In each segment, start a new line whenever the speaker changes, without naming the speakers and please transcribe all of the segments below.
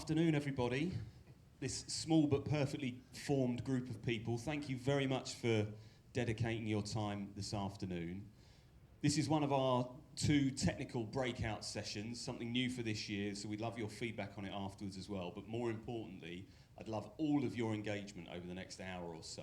afternoon, everybody. This small but perfectly formed group of people, thank you very much for dedicating your time this afternoon. This is one of our 2 technical breakout sessions, something new for this year, so we'd love your feedback on it afterwards as well. But more importantly, I'd love all of your engagement over the next hour or so.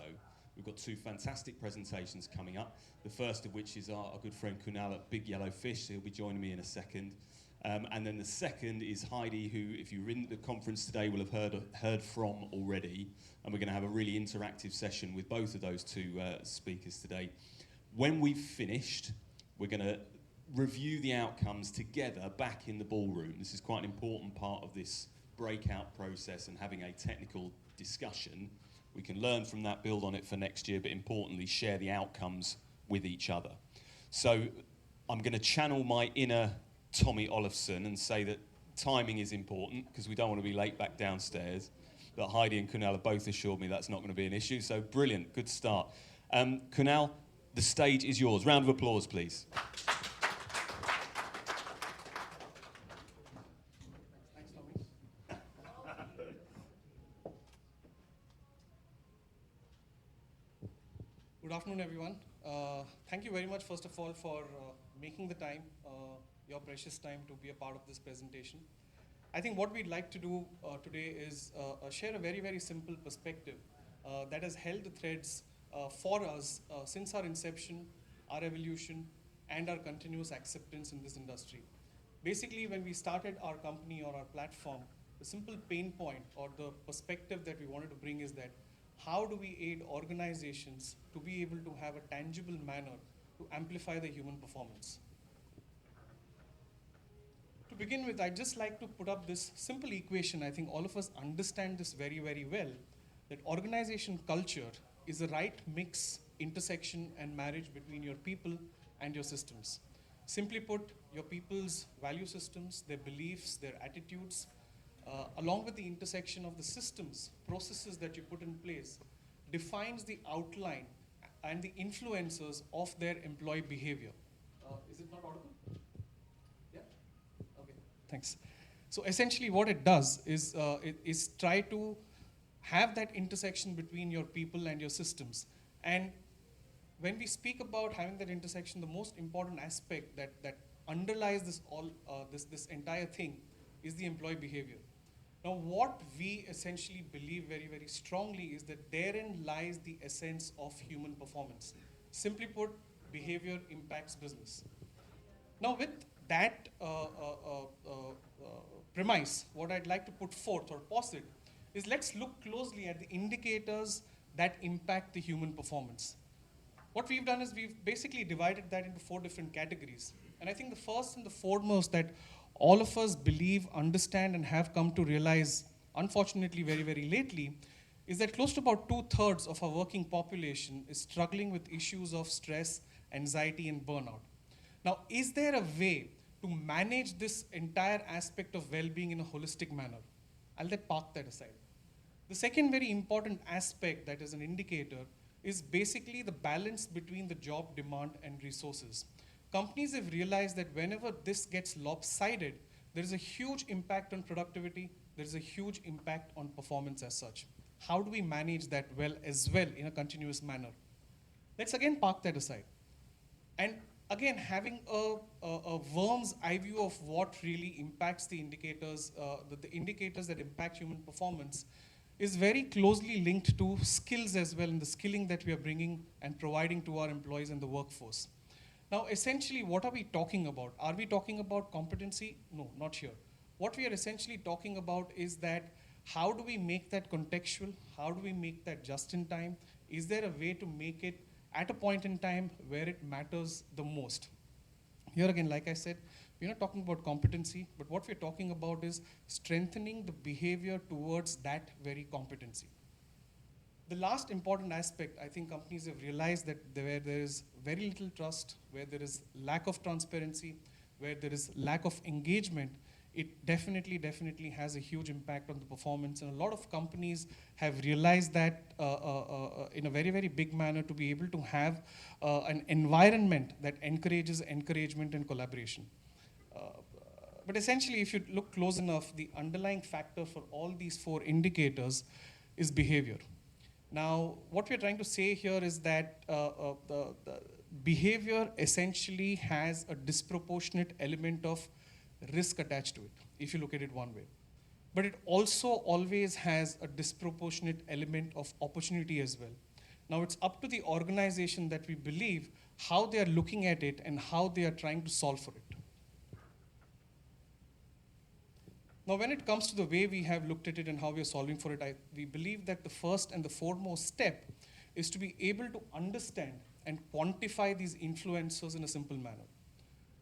We've got 2 fantastic presentations coming up, the first of which is our good friend Kunal at Big Yellow Fish, so he'll be joining me in a second. And then the second is Heidi, who, if you were in the conference today, will have heard from already. And we're going to have a really interactive session with both of those 2 speakers today. When we've finished, we're going to review the outcomes together back in the ballroom. This is quite an important part of this breakout process and having a technical discussion. We can learn from that, build on it for next year, but importantly, share the outcomes with each other. So I'm going to channel my inner Tommy Olofsson and say that timing is important because we don't want to be late back downstairs. But Heidi and Kunal have both assured me that's not going to be an issue, so brilliant, good start. Kunal, the stage is yours. Round of applause, please.
Thanks, Tommy. Good afternoon, everyone. Thank you very much, first of all, for making the time, your precious time, to be a part of this presentation. I think what we'd like to do today is share a very, very simple perspective that has held the threads for us since our inception, our evolution, and our continuous acceptance in this industry. Basically, when we started our company or our platform, the simple pain point or the perspective that we wanted to bring is that how do we aid organizations to be able to have a tangible manner to amplify the human performance? To begin with, I'd just like to put up this simple equation. I think all of us understand this very, very well, that organization culture is the right mix, intersection, and marriage between your people and your systems. Simply put, your people's value systems, their beliefs, their attitudes, along with the intersection of the systems, processes that you put in place, defines the outline and the influencers of their employee behavior. Is it not audible? Yeah? Okay, thanks. So essentially what it does is try to have that intersection between your people and your systems. And when we speak about having that intersection, the most important aspect that underlies this entire thing is the employee behavior. Now, what we essentially believe very, very strongly is that therein lies the essence of human performance. Simply put, behavior impacts business. Now, with that premise, what I'd like to put forth or posit is let's look closely at the indicators that impact the human performance. What we've done is we've basically divided that into 4 different categories. And I think the first and the foremost that all of us believe, understand, and have come to realize, unfortunately very, very lately, is that close to about 2/3 of our working population is struggling with issues of stress, anxiety, and burnout. Now, is there a way to manage this entire aspect of well-being in a holistic manner? I'll let park that aside. The second very important aspect that is an indicator is basically the balance between the job demand and resources. Companies have realized that whenever this gets lopsided, there is a huge impact on productivity, there is a huge impact on performance as such. How do we manage that well in a continuous manner? Let's again park that aside. And again, having a worm's eye view of what really impacts the indicators, the indicators that impact human performance is very closely linked to skills as well, and the skilling that we are bringing and providing to our employees and the workforce. Now, essentially, what are we talking about? Are we talking about competency? No, not here. What we are essentially talking about is that how do we make that contextual? How do we make that just in time? Is there a way to make it at a point in time where it matters the most? Here again, like I said, we're not talking about competency, but what we're talking about is strengthening the behavior towards that very competency. The last important aspect, I think companies have realized that where there is very little trust, where there is lack of transparency, where there is lack of engagement, it definitely has a huge impact on the performance. And a lot of companies have realized that in a very, very big manner to be able to have an environment that encourages encouragement and collaboration. But essentially, if you look close enough, the underlying factor for all these four indicators is behavior. Now, what we're trying to say here is that the behavior essentially has a disproportionate element of risk attached to it, if you look at it one way. But it also always has a disproportionate element of opportunity as well. Now, it's up to the organization that we believe how they are looking at it and how they are trying to solve for it. Now, when it comes to the way we have looked at it and how we are solving for it, we believe that the first and the foremost step is to be able to understand and quantify these influencers in a simple manner.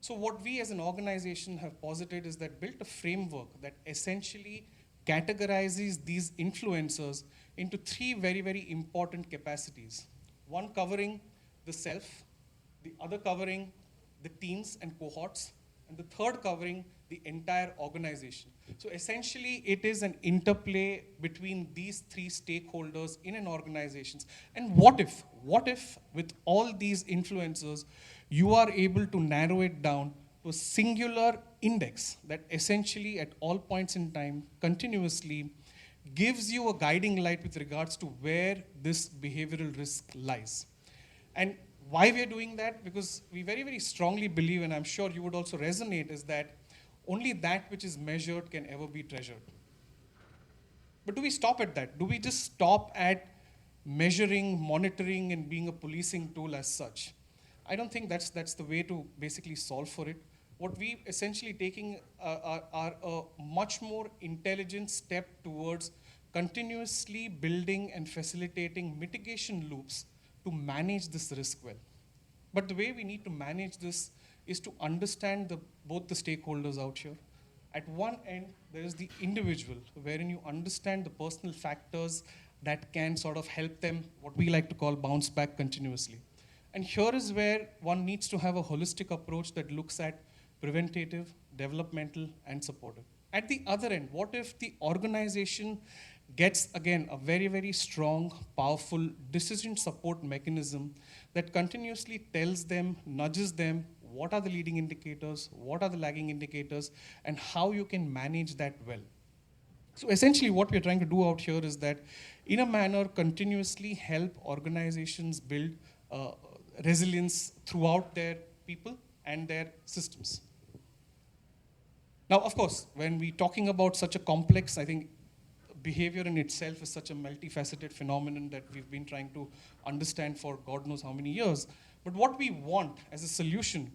So what we as an organization have posited is that built a framework that essentially categorizes these influencers into three very, very important capacities. One covering the self, the other covering the teams and cohorts, and the third covering the entire organization. So essentially, it is an interplay between these three stakeholders in an organization. And what if with all these influencers, you are able to narrow it down to a singular index that essentially at all points in time continuously gives you a guiding light with regards to where this behavioral risk lies. And why we are doing that? Because we very, very strongly believe, and I'm sure you would also resonate, is that only that which is measured can ever be treasured. But do we stop at that? Do we just stop at measuring, monitoring, and being a policing tool as such? I don't think that's the way to basically solve for it. What we essentially taking are a much more intelligent step towards continuously building and facilitating mitigation loops to manage this risk well. But the way we need to manage this is to understand both the stakeholders out here. At one end, there is the individual, wherein you understand the personal factors that can sort of help them, what we like to call bounce back continuously. And here is where one needs to have a holistic approach that looks at preventative, developmental, and supportive. At the other end, what if the organization gets, again, a very, very strong, powerful decision support mechanism that continuously tells them, nudges them, what are the leading indicators, what are the lagging indicators, and how you can manage that well. So essentially what we're trying to do out here is that, in a manner, continuously help organizations build resilience throughout their people and their systems. Now, of course, when we're talking about such a complex, I think behavior in itself is such a multifaceted phenomenon that we've been trying to understand for God knows how many years. But what we want as a solution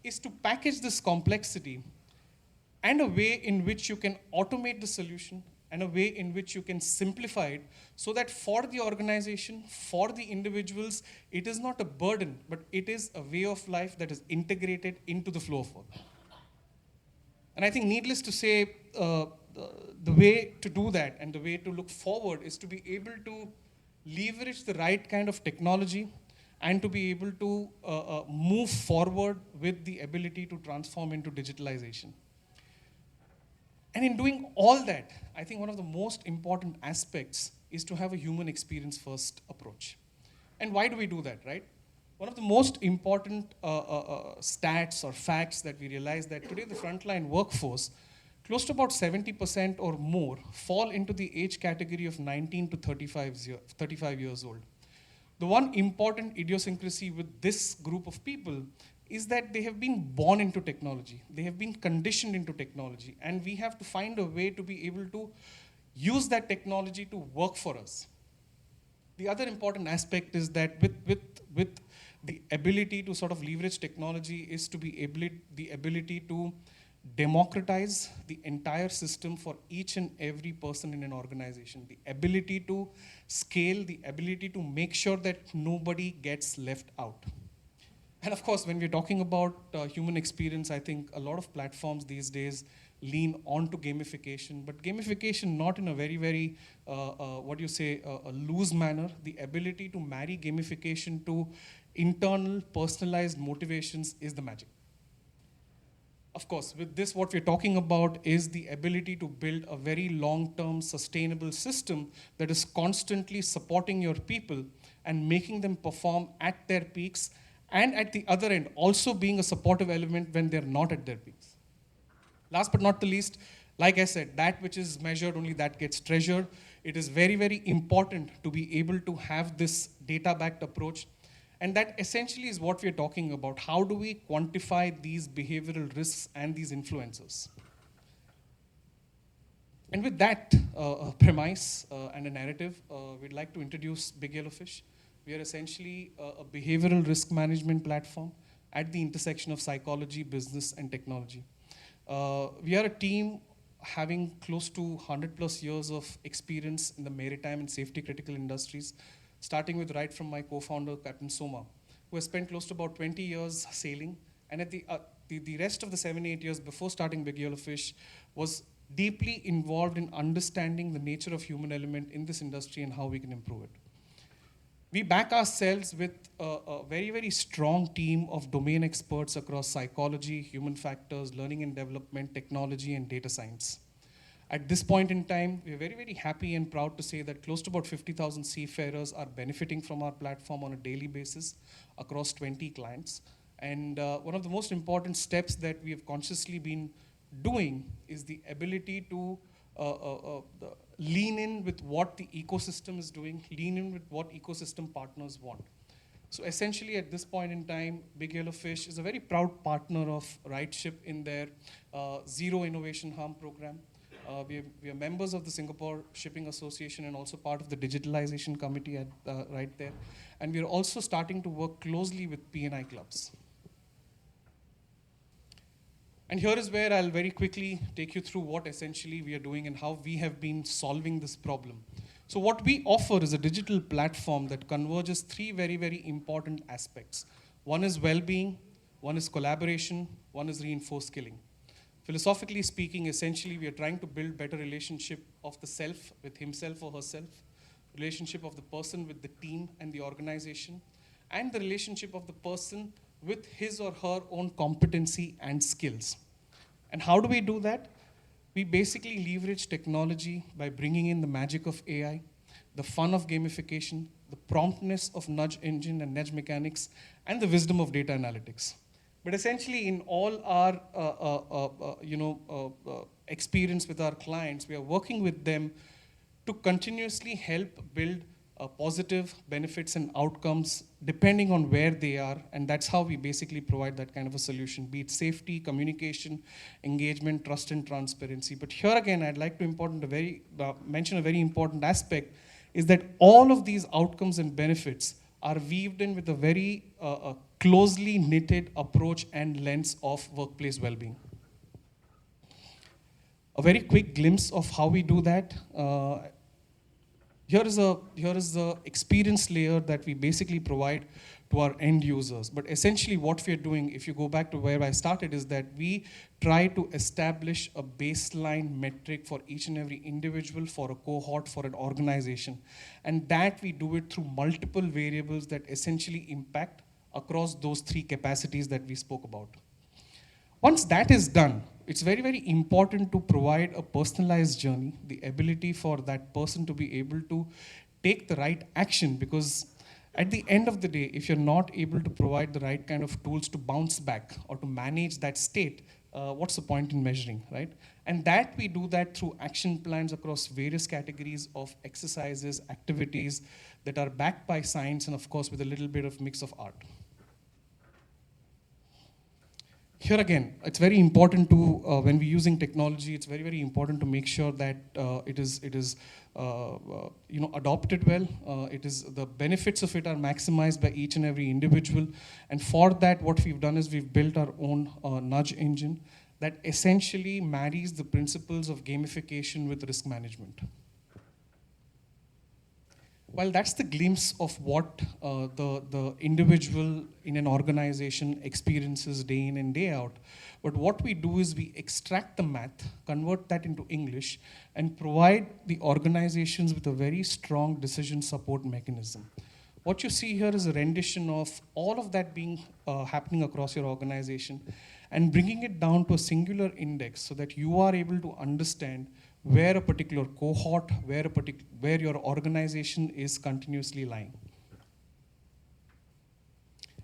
is to package this complexity and a way in which you can automate the solution and a way in which you can simplify it so that for the organization, for the individuals, it is not a burden, but it is a way of life that is integrated into the flow of work. And I think needless to say, the way to do that and the way to look forward is to be able to leverage the right kind of technology and to be able to move forward with the ability to transform into digitalization. And in doing all that, I think one of the most important aspects is to have a human experience first approach. And why do we do that, right? One of the most important stats or facts that we realize that today the frontline workforce, close to about 70% or more, fall into the age category of 19 to 35 years old. The one important idiosyncrasy with this group of people is that they have been born into technology. They have been conditioned into technology. And we have to find a way to be able to use that technology to work for us. The other important aspect is that with the ability to sort of leverage technology is to be the ability to democratize the entire system for each and every person in an organization. The ability to scale, the ability to make sure that nobody gets left out. And of course, when we're talking about human experience, I think a lot of platforms these days lean onto gamification, but gamification not in a very, very, a loose manner. The ability to marry gamification to internal, personalized motivations is the magic. Of course, with this, what we're talking about is the ability to build a very long-term, sustainable system that is constantly supporting your people and making them perform at their peaks, and at the other end, also being a supportive element when they're not at their peaks. Last but not the least, like I said, that which is measured, only that gets treasured. It is very, very important to be able to have this data-backed approach. And that essentially is what we're talking about. How do we quantify these behavioral risks and these influences? And with that premise and a narrative, we'd like to introduce Big Yellow Fish. We are essentially a behavioral risk management platform at the intersection of psychology, business, and technology. We are a team having close to 100 plus years of experience in the maritime and safety critical industries, starting with right from my co-founder, Captain Samar, who has spent close to about 20 years sailing. And at the rest of the 7-8 years before starting Big Yellow Fish was deeply involved in understanding the nature of human element in this industry and how we can improve it. We back ourselves with a very, very strong team of domain experts across psychology, human factors, learning and development, technology, and data science. At this point in time, we're very, very happy and proud to say that close to about 50,000 seafarers are benefiting from our platform on a daily basis across 20 clients. And one of the most important steps that we have consciously been doing is the ability to lean in with what the ecosystem is doing, lean in with what ecosystem partners want. So essentially at this point in time, Big Yellow Fish is a very proud partner of RightShip in their Zero Innovation Harm program. We are members of the Singapore Shipping Association and also part of the digitalization committee at, right there. And we are also starting to work closely with P&I clubs. And here is where I'll very quickly take you through what essentially we are doing and how we have been solving this problem. So what we offer is a digital platform that converges three very, very important aspects. One is well-being, one is collaboration, one is reinforced skilling. Philosophically speaking, essentially we are trying to build better relationship of the self with himself or herself, relationship of the person with the team and the organization, and the relationship of the person with his or her own competency and skills. And how do we do that? We basically leverage technology by bringing in the magic of AI, the fun of gamification, the promptness of nudge engine and nudge mechanics, and the wisdom of data analytics. But essentially in all our experience with our clients, we are working with them to continuously help build positive benefits and outcomes depending on where they are, and that's how we basically provide that kind of a solution, be it safety, communication, engagement, trust, and transparency. But here again, I'd like to mention a very important aspect is that all of these outcomes and benefits are weaved in with a very closely knitted approach and lens of workplace well-being. A very quick glimpse of how we do that. Here is the experience layer that we basically provide to our end users. But essentially what we are doing, if you go back to where I started, is that we try to establish a baseline metric for each and every individual, for a cohort, for an organization. And that we do it through multiple variables that essentially impact across those three capacities that we spoke about. Once that is done, it's very, very important to provide a personalized journey, the ability for that person to be able to take the right action, because at the end of the day, if you're not able to provide the right kind of tools to bounce back or to manage that state, what's the point in measuring, right? And that we do that through action plans across various categories of exercises, activities that are backed by science and of course with a little bit of mix of art. Here again, it's very important to, when we're using technology, it's very, very important to make sure that it is adopted well. The benefits of it are maximized by each and every individual. And for that, what we've done is we've built our own nudge engine that essentially marries the principles of gamification with risk management. Well, that's the glimpse of what the individual in an organization experiences day in and day out. But what we do is we extract the math, convert that into English, and provide the organizations with a very strong decision support mechanism. What you see here is a rendition of all of that being happening across your organization and bringing it down to a singular index so that you are able to understand where a particular cohort, where your organization is continuously lying.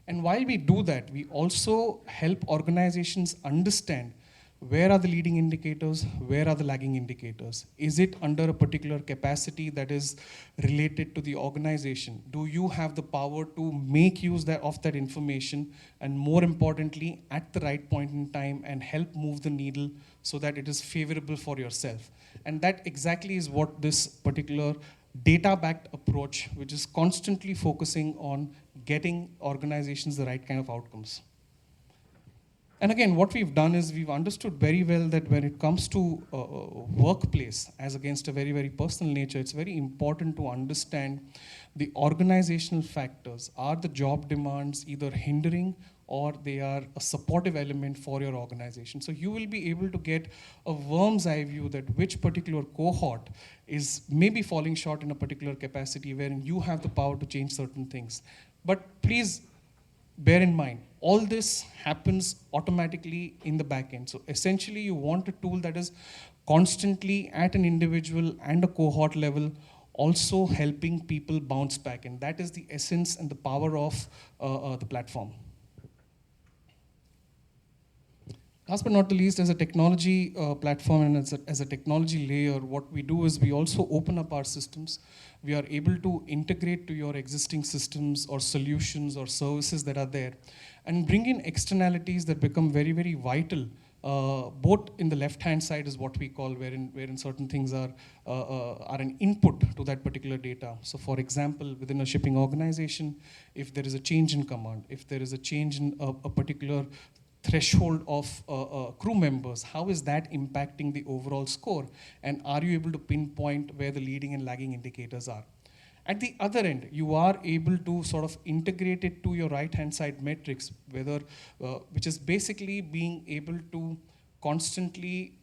And while we do that, we also help organizations understand where are the leading indicators, where are the lagging indicators? Is it under a particular capacity that is related to the organization? Do you have the power to make use of that information, and more importantly, at the right point in time, and help move the needle so that it is favorable for yourself? And that exactly is what this particular data-backed approach, which is constantly focusing on getting organizations the right kind of outcomes. And again, what we've done is we've understood very well that when it comes to workplace, as against a very, very personal nature, it's very important to understand the organizational factors. Are the job demands either hindering or they are a supportive element for your organization? So you will be able to get a worm's eye view that which particular cohort is maybe falling short in a particular capacity wherein you have the power to change certain things. But please bear in mind, all this happens automatically in the back end. So essentially, you want a tool that is constantly at an individual and a cohort level, also helping people bounce back. And that is the essence and the power of the platform. Last but not the least, as a technology platform and as a technology layer, what we do is we also open up our systems. We are able to integrate to your existing systems or solutions or services that are there, and bring in externalities that become very, very vital. Both in the left-hand side is what we call wherein certain things are an input to that particular data. So for example, within a shipping organization, if there is a change in command, if there is a change in a particular threshold of crew members, how is that impacting the overall score? And are you able to pinpoint where the leading and lagging indicators are? At the other end, you are able to sort of integrate it to your right-hand side metrics, which is basically being able to constantly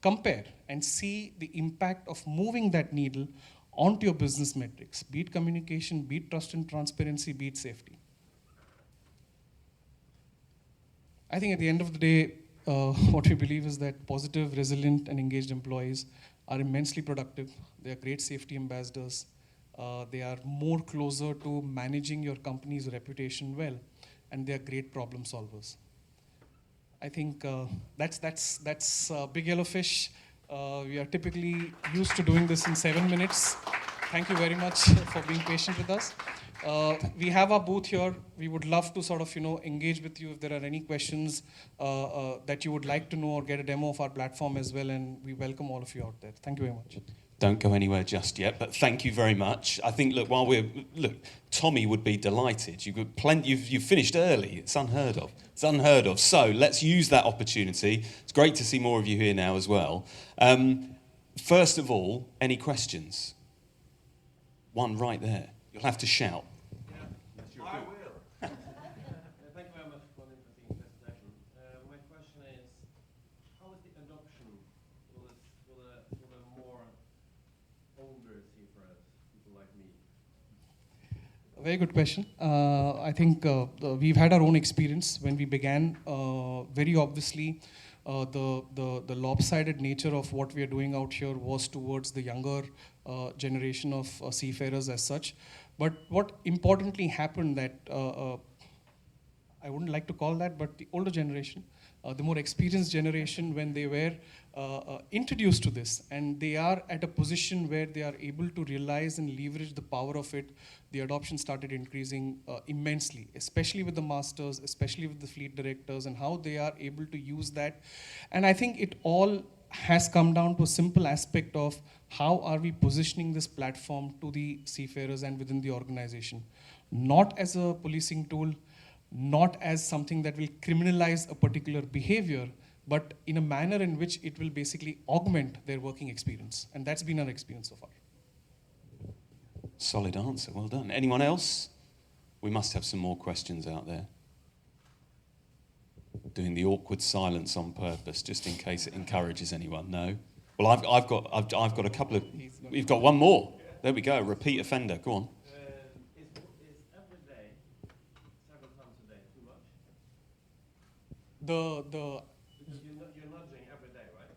compare and see the impact of moving that needle onto your business metrics, be it communication, be it trust and transparency, be it safety. I think at the end of the day, what we believe is that positive, resilient, and engaged employees are immensely productive. They are great safety ambassadors. They are more closer to managing your company's reputation well, and they are great problem solvers. I think that's Big Yellow Fish. We are typically used to doing this in 7 minutes. Thank you very much for being patient with us. We have our booth here. We would love to sort of engage with you if there are any questions that you would like to know, or get a demo of our platform as well, and we welcome all of you out there. Thank you very much.
Don't go anywhere just yet, but thank you very much. I think, Tommy would be delighted. You've finished early. It's unheard of. It's unheard of. So let's use that opportunity. It's great to see more of you here now as well. First of all, any questions? One right there. You'll have to shout.
I will. Thank you very much for the interesting presentation. My question is, how is the adoption for the more older seafarers, people like me?
A very good question. I think we've had our own experience when we began. Very obviously, the lopsided nature of what we are doing out here was towards the younger generation of seafarers as such. But what importantly happened that, I wouldn't like to call that, but the older generation, the more experienced generation, when they were introduced to this, and they are at a position where they are able to realize and leverage the power of it, the adoption started increasing immensely, especially with the masters, especially with the fleet directors, and how they are able to use that. And I think it all has come down to a simple aspect of how are we positioning this platform to the seafarers and within the organization. Not as a policing tool, not as something that will criminalize a particular behavior, but in a manner in which it will basically augment their working experience. And that's been our experience so far.
Solid answer, well done. Anyone else? We must have some more questions out there. Doing the awkward silence on purpose, just in case it encourages anyone. No? Well, I've got a couple of. We've got one more. There we go. Repeat offender. Go on.
Is every day, several times a day, too much? Because you're nudging every day, right?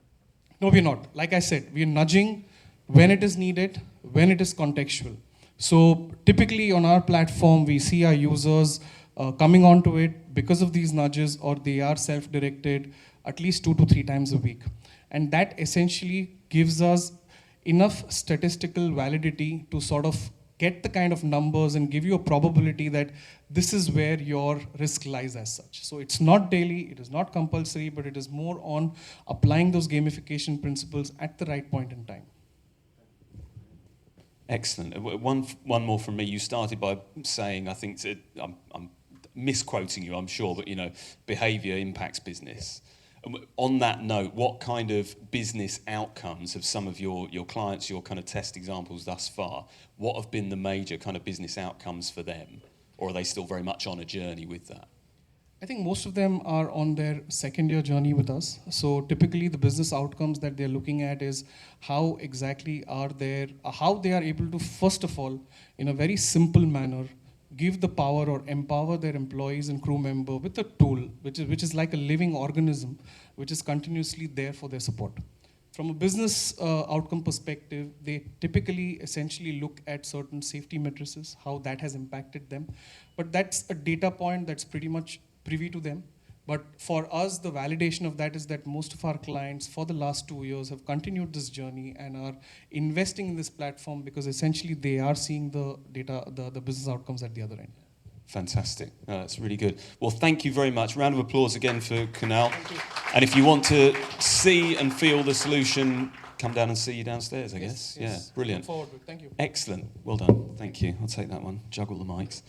No, we're not. Like I said, we're nudging when it is needed, when it is contextual. So typically on our platform, we see our users coming onto it because of these nudges, or they are self-directed. at least 2 to 3 times a week. And that essentially gives us enough statistical validity to sort of get the kind of numbers and give you a probability that this is where your risk lies as such. So it's not daily, it is not compulsory, but it is more on applying those gamification principles at the right point in time.
Excellent. One more from me. You started by saying, I think, I'm misquoting you, I'm sure, but behaviour impacts business. On that note, what kind of business outcomes have some of your clients, your kind of test examples thus far, what have been the major kind of business outcomes for them? Or are they still very much on a journey with that?
I think most of them are on their second year journey with us. So typically the business outcomes that they're looking at is how exactly how they are able to, first of all, in a very simple manner, give the power or empower their employees and crew member with a tool, which is like a living organism, which is continuously there for their support. From a business outcome perspective, they typically essentially look at certain safety matrices, how that has impacted them. But that's a data point that's pretty much privy to them. But for us, the validation of that is that most of our clients for the last 2 years have continued this journey and are investing in this platform because essentially they are seeing the data, the business outcomes at the other end.
Fantastic. That's really good. Well, thank you very much. Round of applause again for Kunal. And if you want to see and feel the solution, come down and see you downstairs, I guess.
Yes.
Yeah, brilliant.
Look forward to it. Thank you.
Excellent. Well done. Thank you. I'll take that one. Juggle the mics.